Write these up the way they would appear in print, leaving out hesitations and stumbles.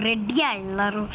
ரெடியா எல்லாரும்?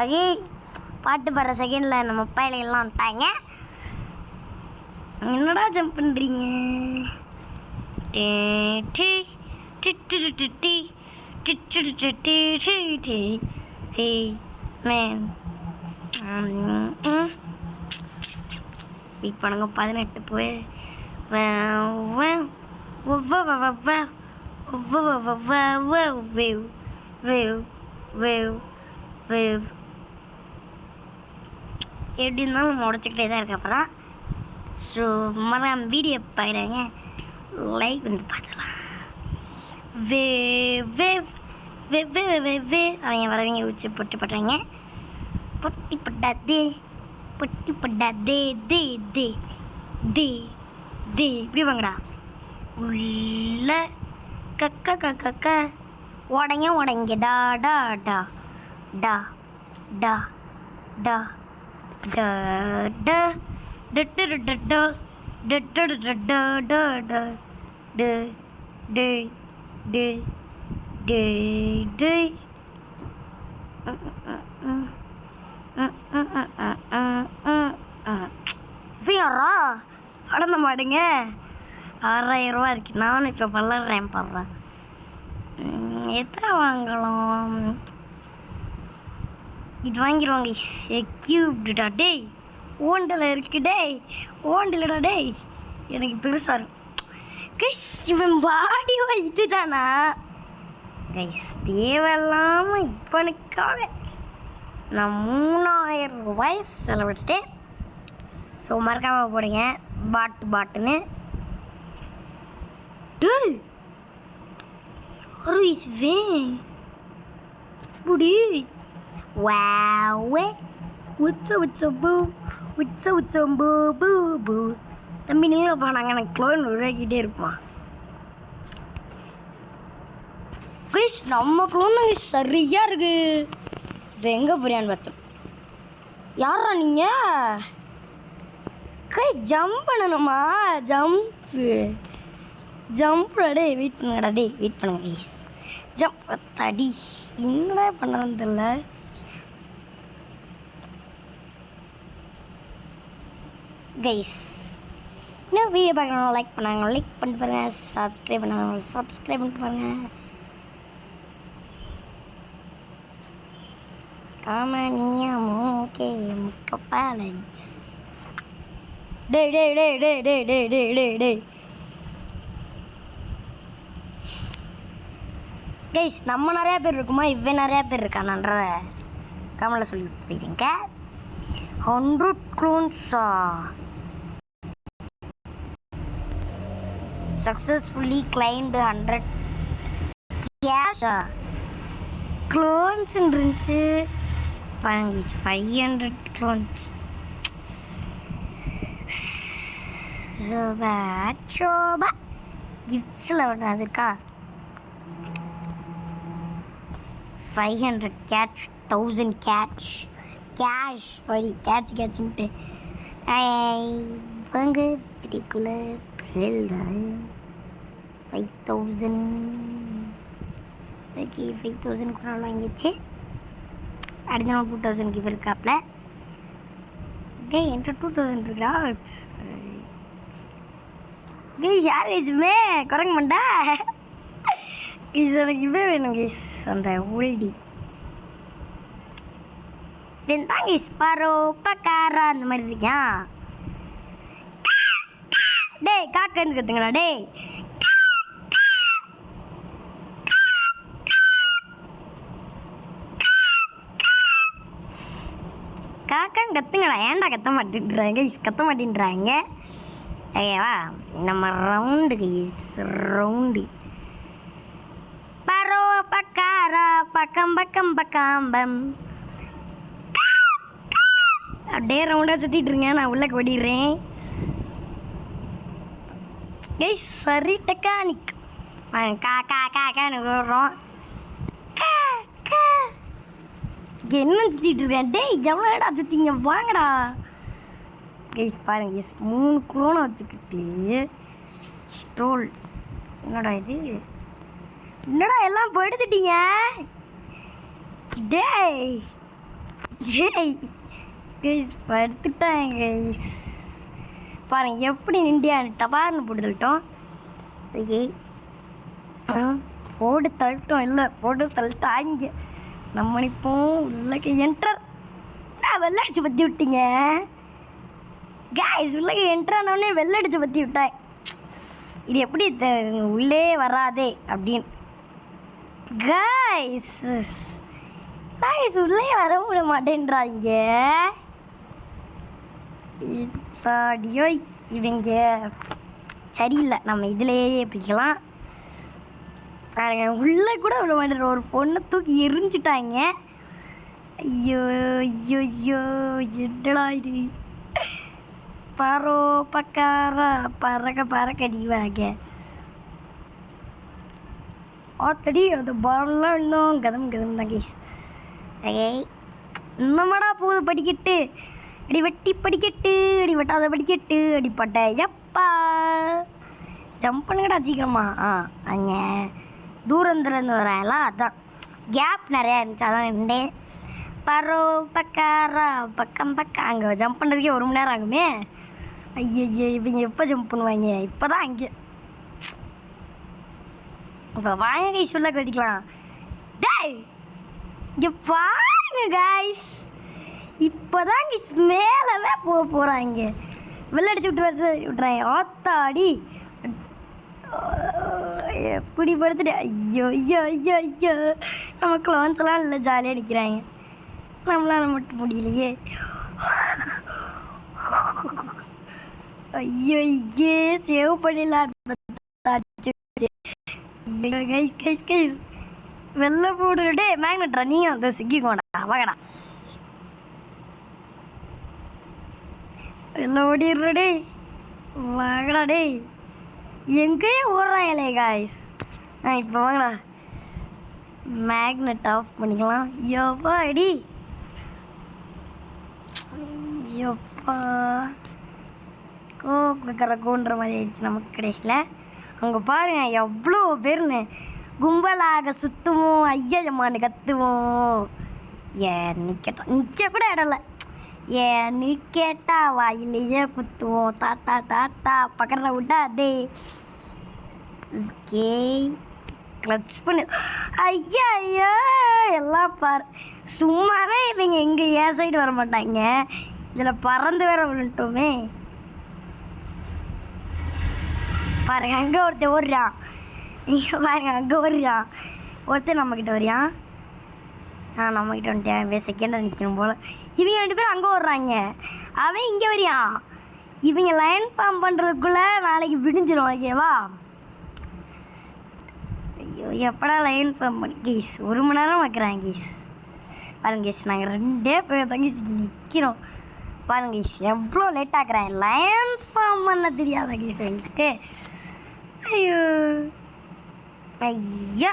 ஓகே, பாட்டு பாடுற செகண்டில் நம்ம பையிலாம் வந்துட்டாங்க. என்னடா ஜம்ப் பண்ணுறீங்க? வெயிட் பண்ணுங்க, 18 போய் எப்படி இருந்தாலும் முடிச்சுக்கிட்டே தான் இருக்க. அப்புறம் ஸோ மரம் வீடியோ பார்க்குறாங்க, லைக் வந்து பார்த்துக்கலாம். அவங்க வரவங்க உச்சி பொட்டி பட்டுறாங்க. பொட்டி பட்டாதே பொட்டி பட்டாதே தே தே தே தே இப்படி வாங்கடா உள்ள கக்க கக்க உடங்க டா டா டா டா டா டா டா டா டட்டு டட்டு டட்டு டட்டு டட்டு டு டு டு டு டு யாரா வளர்ந்த மாடுங்க. 6000 ரூபா இருக்கு. நானும் இப்போ வளர்றேன் பாடுறேன். எத்தனை வாங்கலாம்? இது வாங்கிடுவாங்க. கியூப்டா டேய், ஓண்டில் இருக்கு டேய், ஓண்டில்டா டேய், எனக்கு பெருசாக இருக்கும் கைஸ். இவன் பாடியோ இதுதானா கைஸ்? தேவையில்லாமல் இப்பனுக்காக நான் 3000 ரூபாய் செலவழிச்சிட்டேன். ஸோ மறக்காமல் போடுங்க பாட்டுன்னு. டேய் ஒரு புடி வாவே உச்ச பூ தம்பி நீங்களும் போனாங்க. எனக்கு க்ளோன் உருவாக்கிட்டே இருப்பான் கைஸ். நம்ம க்ளோன் தாங்க சரியாக இருக்கு. இது எங்கே புரியான்னு பார்த்தோம். யாரா நீங்கள்? கை ஜம்ப் பண்ணணுமா? ஜம்ப்டா டே, வெயிட் பண்ணுங்கடா டே, வெயிட் பண்ணுங்க கைஸ். ஜம்ப் தடி என்னடா பண்ணுறதுன்னு தெரியல. கைஸ் இன்னும் வீடியோ பார்க்கணும், லைக் பண்ணாங்க லைக் பண்ணிட்டு பாருங்கள், சப்ஸ்கிரைப் பண்ணாங்க சப்ஸ்கிரைப் பண்ணிட்டு பாருங்கள். காமனியா மூக்கே முக்கப்பாலன் டேய் டேய் டேய் டேய் டேய் டேய் டேய் டேய் டேய் கைஸ், நம்ம நிறையா பேர் இருக்குமா இவன் நிறையா பேர் இருக்கானன்ற கமெண்ட்டில் சொல்லி போயிருங்க. 100 க்ளோன்ஸா சக்ஸஸ்ஃபுல்லி கிளைம்டு 100 கேஷா க்ளோன்ஸ் இருந்துச்சு பாருங்க. 500 க்ளோன்ஸ் சோபா கிஃப்ட்ஸில் ஒன்று அது இருக்கா. 500 கேட்ச் 1000 கேட்ச் சாரி கேட்ச்ன்ட்டு வாங்க வீட்டுக்குள்ளே பிள்ளைதான் 5000 ஓகே 5000 கூட வாங்கிடுச்சு. அடுத்த நாள் 2000 கிஃப்ட் இருக்காப்புல. டே என்கிட்ட 2000 இருக்கா? கைஸ் யார் கைஸுமே குறைங்க மாட்டா கைஸ். எனக்கு இவே வேணும் கைஸ், அந்த ஓல்டி இவன் தாங்க ஸ்பாரோ பக்காரா அந்த மாதிரி இருக்கான். டேய் காக்கா இருந்து கத்துங்கடா டேய். காக்கான்னு கத்துங்கடா. ஏன்டா கத்த மாட்டேன்றாங்க? கத்த மாட்டேன்றாங்க. ஓகேவா, நம்ம ரவுண்டு கைஸ், ரவுண்டு. பரோ பக்காரா பக்கம் பக்கம் பக்காம்பம். அப்படியே ரவுண்டாக சுற்றிட்டு இருங்க, நான் உள்ள ஓடிடுறேன் கைஸ். சரி டெக்கானிக் கா கா காக்கான்னு விடுறோம். என்ன சுற்றிட்டு இருக்கேன்? டேய் எவ்வளோ இடம் சுற்றிங்க, வாங்கடா கைஸ். பாருங்க கைஸ், 3 குளோனை வச்சுக்கிட்டு ஸ்டோல். என்னடா இது? என்னடா எல்லாம் படுத்துட்டீங்க? டேய் டேய் கைஸ் படுத்துட்டாங்க கைஸ். பாருங்க எப்படி இந்தியான்னு டபார்னு போட்டு தள்ளிட்டோம். ஓகே போட்டு தள்ளிட்டோம். இல்லை போட்டு தள்ளிட்டாங்க. நம்ம நினைப்போம் உள்ளே என்டர். வெள்ளடிச்சு பற்றி விட்டீங்க காய்ஸ். உள்ளே என்ட்ரானோடனே வெள்ளடிச்சு பற்றி விட்டேன். இது எப்படி உள்ளே வராதே அப்படின்னு காய்ஸ். காய்ஸ் உள்ளே வர விட மாட்டேன்றாங்க. இதாடியோ இவங்க சரியில்லை. நம்ம இதிலேயே பிடிக்கலாம். உள்ளே கூட விட மாட்டேற ஒரு பொண்ணை தூக்கி எரிஞ்சிட்டாங்க. ஐயோ ஐயோ ஐயோ என்னடா இது? பரோ பக்காரா பறக்க பறக்க அடிவாங்க. ஆத்தடி அந்த பாலெலாம் இருந்தோம் கதம் கதம் தான் கேஸ். ஓகே இன்னமாடா போகுது படிக்கட்டு. அடி வெட்டி படிக்கட்டு, அடி வெட்டாத படிக்கட்டு, அடிப்பட்ட எப்பா ஜம்ப் பண்ணுங்கடா சீக்கிரமா. அங்கே தூரந்துலேருந்து வராங்களா, அதான் கேப் நிறையா இருந்துச்சு, அதான் இருந்தேன். பரோ பக்காரா பக்கம் பக்கம். அங்கே ஜம்ப் பண்ணுறதுக்கே 1 மணி நேரம் ஆகுமே. ஐயோ இவங்க எப்போ ஜம்ப் பண்ணுவாங்க? இப்போ தான் அங்கே இப்போ வாங்க கைஸ் உள்ள கட்டிக்கலாம். டேய் இங்கே பாருங்க கைஸ், இப்போ தான் கைஸ் மேலவே போக போகிறாங்க. வெள்ளடிச்சு விட்டுறாங்க. ஆத்தாடி எப்படி படுத்துட்டு. ஐயோ ஐயோ ஐயோ ஐயோ நம்ம க்ளோன்ஸ்லாம் இல்லை ஜாலியாக நிற்கிறாங்க. நம்மளால் மட்டும் முடியலையே. ஐயோ ஐயே சேவ் பண்ணிடலாம். கைஸ் கைஸ் கைஸ் வெளில போடுடே மேக்னெட்ரா. நீங்கள் வந்து சிக்கிக்கோடா வாங்கடா. வெளில ஓடிடுறடே வாங்கடா. டே எங்கேயும் ஓடுறாங்களே காய்ஸ். இப்போ வாங்கடா. மேக்னெட் ஆஃப் பண்ணிக்கலாம். யோப்பா அடி யோப்பா கோக்குற மாதிரி ஆயிடுச்சு நமக்கு கடைசியில். அங்கே பாருங்க எவ்வளோ பேருன்னு கும்பலாக சுற்றுவோம். ஐயம்மான்னு கற்றுவோம். ஏன் நிற்க கூட இடம்ல. ஏன் நீ கேட்டா வாயிலேயே குத்துவோம். தாத்தா தாத்தா பக்கத்தில் விட்டா அதே. ஓகே கிளச் பண்ணு. ஐயா ஐயா எல்லாம் பாரு. சும்மாவே இவங்க எங்கே ஏன் சைடு வர மாட்டாங்க. இதில் பறந்து வேற விழுந்துட்டோமே. பாருங்க அங்கே ஒருத்தர் ஓடுறான். நீங்கள் பாருங்க அங்கே ஓடுறான் ஒருத்தர். நம்மக்கிட்ட வரியான். நம்மக்கிட்ட வந்துட்டேன். செகண்டாக நிற்கணும் போல். இவங்க 2 பேரும் அங்கே ஓடுறாங்க. அவன் இங்கே வரியான். இவங்க லைன் ஃபார்ம் பண்ணுறதுக்குள்ளே நாளைக்கு விடிஞ்சிடும். ஓகேவா? ஐயோ எப்படா லைன் ஃபார்ம் பண்ணி கீஸ் 1 மணி நேரம் வைக்கிறாங்க கீஸ். பாருங்க கீஸ் நாங்கள் 2 பேர் தங்கி நிற்கிறோம். பாருங்க கீஸ் எவ்வளோ லேட் ஆக்குறேன். லைன் ஃபார்ம் பண்ண தெரியாத கீஸ் எங்களுக்கு. ஐயோ ஐயா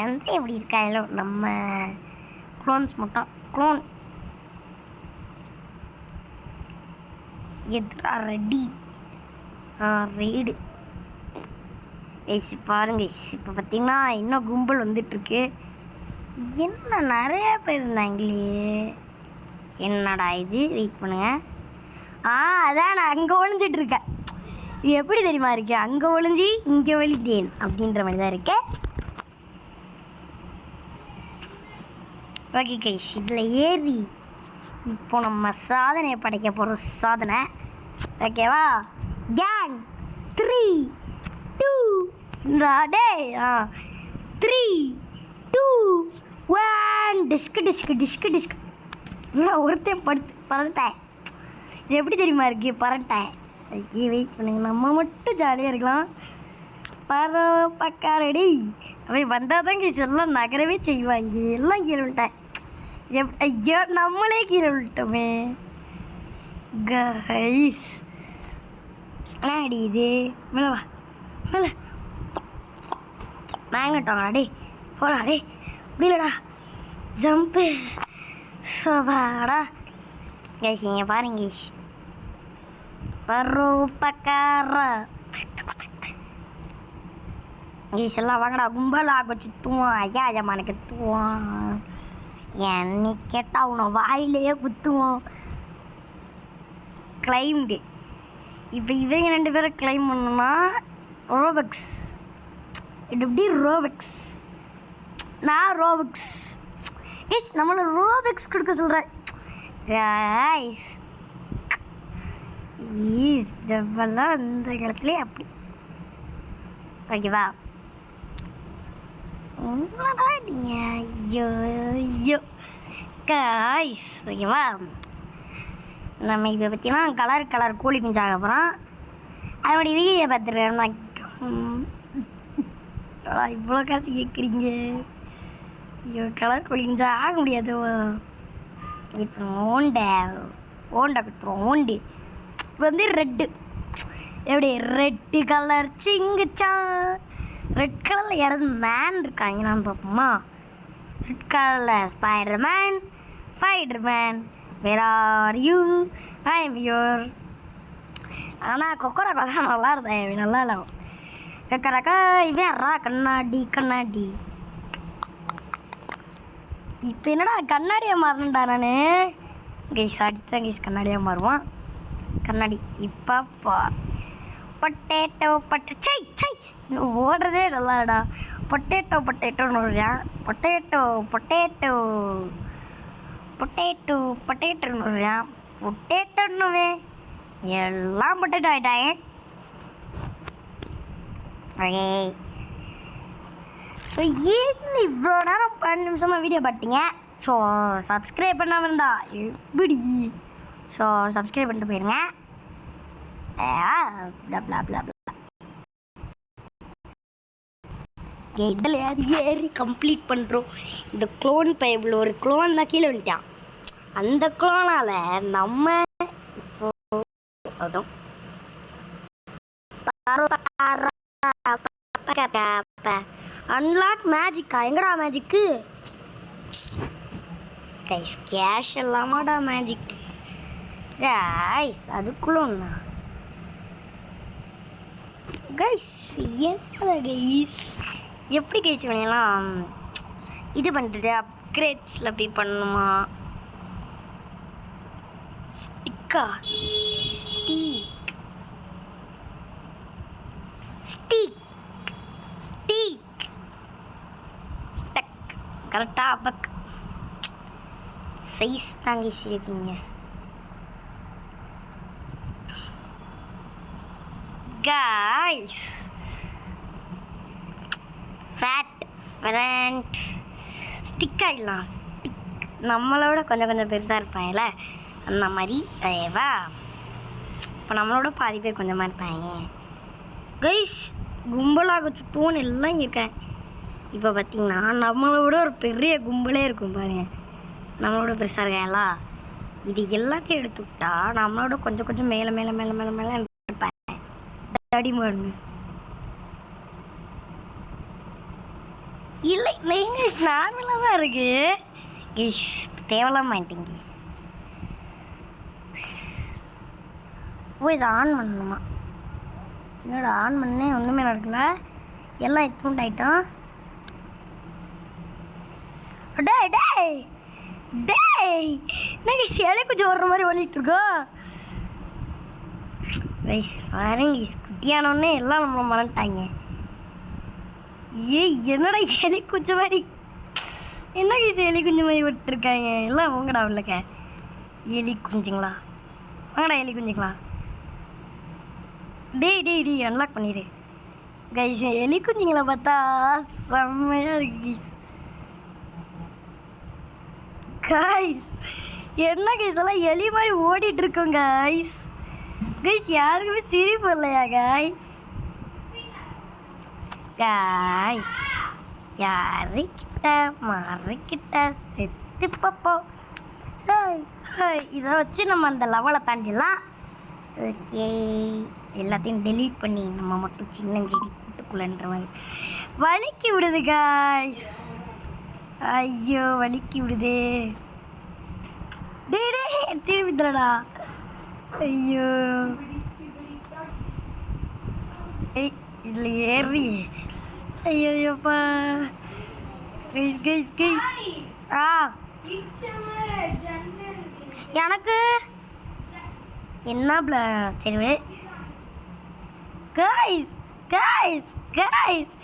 எந்த எப்படி இருக்காங்களோ நம்ம க்ளோன்ஸ் மட்டும். க்ளோன் எதிரா ரெடி ரெய்டு பாருங்க. இப்போ பார்த்தீங்கன்னா இன்னும் கும்பல் வந்துட்டுருக்கு. என்ன நிறையா பேர் இருந்தாங்களே. என்னடா இது? வெயிட் பண்ணுங்க. அதான் நான் அங்கே ஒழிஞ்சிட்ருக்கேன். இது எப்படி தெரியுமா இருக்கேன்? அங்கே ஒழிஞ்சி இங்கே ஒழிந்தேன் அப்படின்ற மாதிரி தான் இருக்கேன். ஓகே கைஸ் இதில் ஏறி இப்போ நம்ம சாதனையை படைக்க போகிறோம். சாதனை ஓகேவா? கேங் 3 2 டே 3 2 1 டிஸ்கு டிஸ்கு டிஸ்கு டிஸ்கு. நான் ஒருத்தன் பறந்துட்டேன். இது எப்படி தெரியுமா இருக்குது? பறந்துட்டேன். ஓகே வெயிட் பண்ணுங்க, நம்ம மட்டும் ஜாலியாக இருக்கலாம். பக்காரடி அவன் வந்தால் தான் கேஸ் எல்லாம் நகரவே செய்வாங்க. எல்லாம் கீழே விட்டேன். ஐயோ நம்மளே கீழே விட்டோமே கைஸ். அடி இது மேலே வா, மேலே மேக்னெட் வாங்கடா. டே போடா, டே முடியலடா ஜம்ப்பு சோபாடா. கைஸ் நீங்கள் பாருங்க கைஸ், பக்காரா கைஸ் எல்லாம் வாங்கடா. கும்பலாக சுற்றுவோம். ஐயா ஐயம்மானுக்கு குத்துவோம். என்னை கேட்டால் உன்னை வாயிலேயே குத்துவோம். கிளைம்டு. இப்போ இவங்க 2 பேரும் கிளைம் பண்ணணும்னா ரோபக்ஸ். இது எப்படி ரோபக்ஸ்? நான் ரோபக்ஸ் கைஸ் நம்மளை ரோபக்ஸ் கொடுக்க சொல்கிறேன் கைஸ். ஈஸ் ஜவ்வெல்லாம் அந்த காலத்துலேயே அப்படி ஓகேவா? என்னடா நீங்கள் ஐயோ ஐயோ கைஸ் ஓகேவா? நம்ம இப்போ பார்த்தீங்கன்னா கலர் கோழி குஞ்சாக போகிறோம். அதனுடைய வீடியோ பார்த்துருக்கேன். இவ்வளோ காசு கேட்குறீங்க? ஐயோ கலர் கோழி குஞ்சா ஆக முடியாது. இப்போ ஓண்டை கொடுத்துருவோம். ஓண்டு இப்போ வந்து ரெட்டு எப்படி ரெட்டு கலர் சிங்குச்சா. ரெட் கலரில் யாராவது மேன் இருக்காங்களான்னு பார்ப்போமா? ரெட் கலரில் Spiderman where are you? I am here. ஆனால் கொக்கரக்கா தான் நல்லா இருந்தேன். நல்லா இல்லை கொக்கரக்கா. இவன் கண்ணாடி. இப்போ என்னடா கண்ணாடியாக மாறணுண்டா நான். கைஸ் அடித்தான் கைஸ் கண்ணாடியாக மாறுவான். கண்ணாடி இப்போ பொட்டேட்டோ சை ஓடுறதே நல்லாடா. பொட்டேட்டோன்னு விடுறான். பொட்டேட்டோன்னு விடுறான். பொட்டேட்டோன்னுவே எல்லாம் பொட்டேட்டோ ஆகிட்டாங்க. ஓகே ஸோ ஏன்னு இவ்வளோ நேரம் 12 நிமிஷமாக வீடியோ பார்த்தீங்க. ஸோ சப்ஸ்கிரைப் பண்ணாமல் இருந்தா எப்படி? ஸோ சப்ஸ்கிரைப் பண்ணிட்டு போயிருங்க. இதில் ஏறி கம்ப்ளீட் பண்ணுறோம். இந்த க்ளோன் பைபிள் ஒரு க்ளோன் தான் கீழே வந்துட்டான். அந்த க்ளோனால் நம்ம இப்போ அன்லாக் மேஜிக்கா? எங்கடா மேஜிக்கு கைஸ்? கேஷ் எல்லாமாடா மேஜிக் கைஸ். அதுக்குள்ள ஒன்றா கைஸ். என்னடா கைஸ் எப்படி கைஸ் பண்ணலாம்? இது பண்ணுறது அப்கிரேட்ஸில் போய் பண்ணணுமா? ஸ்டிக்கா ஸ்டீக் டக் கரெக்டாக பக் சைஸ் தாங்க இருக்கீங்க கைஸ். ஃப்ரண்ட் ஸ்டிக் ஆகிடலாம். ஸ்டிக் நம்மளோட கொஞ்சம் பெருசாக இருப்பாங்கல்ல அந்த மாதிரி. அதேவா இப்போ நம்மளோட பாதி பேர் கொஞ்சமாக இருப்பாங்க கைஸ். கும்பலாக சுற்றுவோன்னு எல்லாம் இங்கே இருக்கேன். இப்போ பார்த்தீங்கன்னா நம்மளோட ஒரு பெரிய கும்பலே இருக்கும் பாருங்க. நம்மளோட பெருசாக இருக்காங்களா? இது எல்லாத்தையும் எடுத்து விட்டா நம்மளோட கொஞ்சம் மேலே இருப்பேன். தடி மாடுங்க இல்லை நீங்கள் நார்மலாக தான் இருக்கு கைஸ். தேவலாம் மாட்டேங்க. ஓ இதை ஆன் பண்ணணுமா? என்னோட ஆன் பண்ணே ஒன்றுமே நடக்கல. எல்லாம் எத்தூண்ட் ஆகிட்டோம். டேய் என்னங்க சேலை கொஞ்சம் வர்ற மாதிரி ஓடிட்டுருக்கோம் ரைஸ். பாருங்க குட்டியானோடனே எல்லாம் நம்மளை மறந்துட்டாங்க. என்னடா எலி குஞ்ச மாதிரி? என்ன கைஸ் எலி குஞ்ச மாதிரி விட்டுருக்காங்க எல்லாம். உங்கடா இல்லைக்க எலி குஞ்சுங்களா? வாங்கடா எலி குஞ்சுங்களா. டேய் அன்லாக் பண்ணிடு கைஸ். எலி குஞ்சுங்களை பார்த்தா செம்மையாக இருக்கு கைஸ். கைஸ் என்ன கைஸ் எல்லாம் எலி மாதிரி ஓடிட்டு இருக்கோம் கைஸ். கைஸ் யாருக்குமே சிரிப்பு இல்லையா கைஸ்? கைஸ் யாருக்கிட்ட மாறிக்கிட்ட செத்து பார்ப்போம். இதை வச்சு நம்ம அந்த லெவலை தாண்டிடலாம். ஓகே எல்லாத்தையும் டெலீட் பண்ணி நம்ம மட்டும் சின்னஞ்சிடி கூட்டுக்குள்ளன்ற மாதிரி வலிக்கி விடுது கைஸ். ஐயோ வலிக்கி விடுது. டே திரும்பி தரடா. ஐயோ இதில் ஏறி. ஐயோப்பா கைஸ் கைஸ் கைஸ். எனக்கு என்ன சரி விடு. Guys guys guys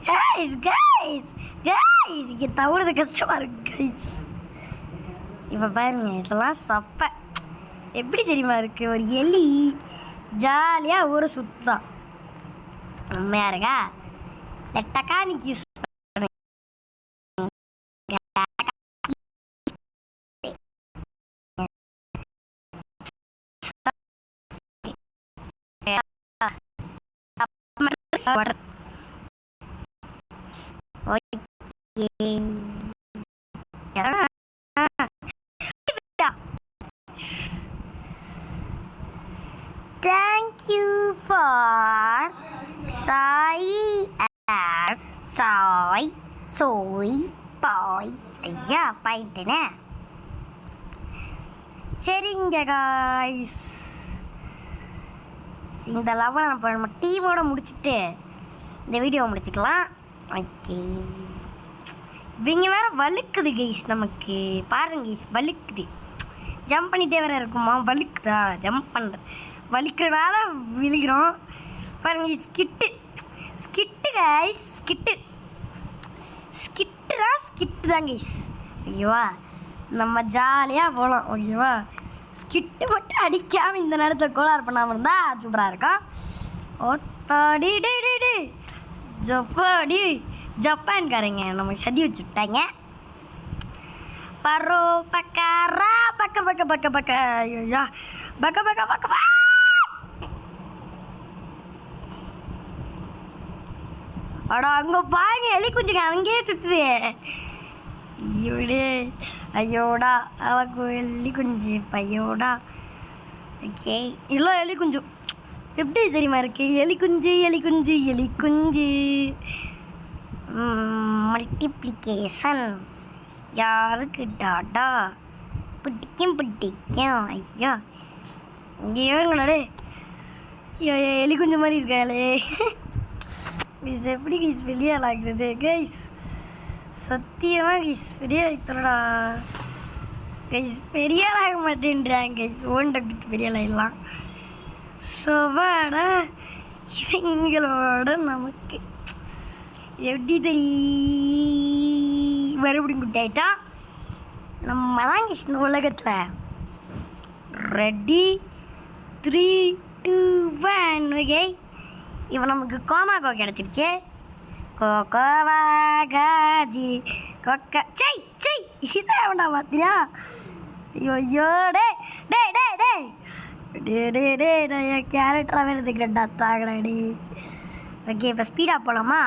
guys guys guys இங்கே தவிர்த்து கஷ்டமாக இருக்கு கைஸ். இப்போ பாருங்க இதெல்லாம் சப்பை எப்படி தெரியுமா இருக்கு? ஒரு எலி ஜாலியாக ஊரை சுத்தான் உண்மையாக இருக்கா? இந்த டக்கானிக்கு use Thank you for soy boy. ஐயா பாயிட்டுனே. சரிங்க காய்ஸ் இந்த லெவலை நம்ம டீமோட முடிச்சுட்டு இந்த வீடியோவை முடிச்சுக்கலாம். ஓகே இவங்க வேறு வலுக்குது கைஸ். நமக்கு பாருங்க கைஸ் வலுக்குது. ஜம்ப் பண்ணிகிட்டே வேறு இருக்குமா? வலுக்குதா ஜம்ப் பண்ணுற வலிக்கிறனால விழுகிறோம் பாருங்க. ஸ்கிட்டு கைஸ் ஸ்கிட்டு தான் கைஸ். ஓகேவா நம்ம ஜாலியாக போகலாம். ஓகேவா ஸ்கிட்டு மட்டும் அடிக்காமல் இந்த நேரத்தில் கோளாறு பண்ணாமல் இருந்தால் சூப்பராக இருக்கும். ஓத்தாடி டே ஜப்பாடி ஜப்பான்காரங்க நம்ம சதி வச்சு விட்டாங்க. பரோ பக்காரா பக்க ஐயா பக்க அடா அங்கே பாருங்க எலி குஞ்சுங்க அங்கேயே சுற்றுது. ஐயோடே ஐயோடா அவக்கு எலி குஞ்சு பையோடா. ஓகே இல்லை எலி குஞ்சு எப்படி தெரியுமா இருக்கு? எலி குஞ்சு மல்டிப்ளிகேஷன் யாருக்கு டாடா பிடிக்கும். ஐயா இங்கே ஏறுங்களே. எலி குஞ்சு மாதிரி இருக்காளே. கைஸ் எப்படி கைஸ் வெளியாளாகிறது கைஸ்? சத்தியமாக கைஸ் பெரியாளா கைஸ் பெரியாளாக மாட்டேன்றாங்க கைஸ். ஓண்டப்பிட்டு பெரியாளாயிடலாம். சோவாடா இவங்களோட நமக்கு எப்படி மறுபடியும் குட்டாயிட்டா நம்ம தான் கைஸ் இந்த உலகத்தில். Ready 3 2 1 okay. இப்போ நமக்கு கோமாக்கோ கிடச்சிருச்சு. கோகோவா காஜி கொக்கா சை இதான் வேண்டா பார்த்தியா? ஐயோ டே கேரக்டராக வேணுதுக்கிறேன்டா தாங்கடாடி. ஓகே இப்போ ஸ்பீடாக போகலாமா?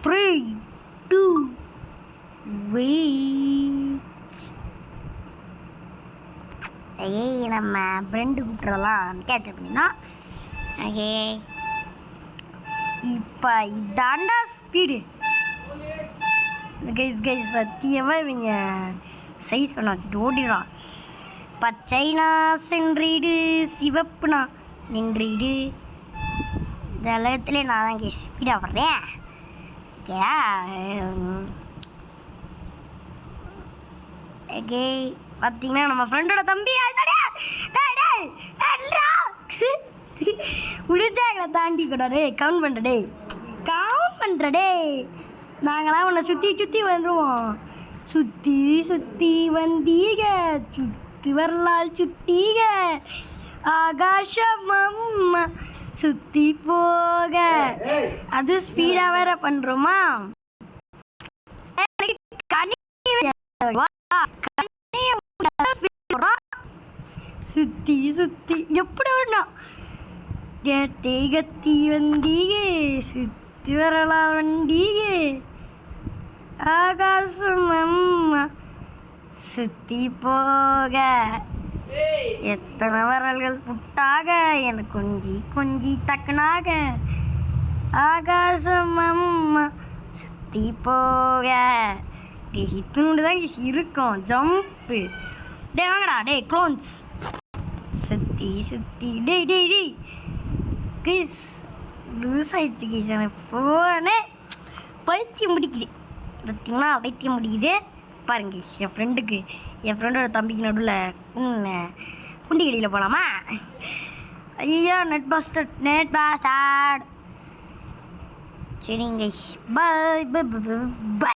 3 2 ஏய் நம்ம ஃப்ரெண்டு கூப்பிட்றலாம் கேட்சப் பண்ணினா. ஓகே இப்போ இதாண்டா ஸ்பீடு கைஸ் சத்தியமாக இவங்க சைஸ் பண்ண வச்சுட்டு ஓடிடுறான். பச்சைனா சென்றிடு சிவப்புனா நின்றிடு. இந்த உலகத்துலேயே நான் தான் கைஸ் ஸ்பீடாக வர்றேன். ஓகே பார்த்தீங்கன்னா நம்ம ஃப்ரெண்டோட தம்பி முடிஞ்சாங்களை தாண்டி கூடாது. கவுண்ட் பண்ணுறடே நாங்களாம் உன்னை சுற்றி வந்துடுவோம். சுற்றி வந்தீங்க சுத்தி வரலால் சுட்டிக ஆகாசம் அம்மா சுத்தி போக. அது ஸ்பீடா வேற பண்றோமா? சுத்தி சுத்தி எப்படி வரணும்? கேட்டே கத்தி வந்தீங்க சுத்தி வரலாம் வந்தீங்க ஆகாசம் அம்மா சுத்தி போக. எத்தனை வரல்கள் புட்டாக எனக்கு கொஞ்சி கொஞ்சி தக்கனாக ஆகாசம் அம்மா சுத்தி போக. இத்துண்டு தான் இருக்கும் ஜம்ப்பு. டே வாங்கடா டே க்ளோன்ஸ் சுத்தி சுத்தி டேய் டேய் டேய் கைஸ் லூஸ் ஆயிடுச்சு கைஸ். எனக்கு ஃபோனே பைத்தியம் முடிக்குது. பார்த்தீங்கன்னா பைத்தியம் முடிக்குது பாருங்க கைஸ். என் ஃப்ரெண்டோட தம்பிக்கு நடுவில் குண்டி கடியில் போகலாமா? ஐயோ நெட் பாஸ்டர்ட் சரிங்க கைஸ். பாய் பாய் பாய்.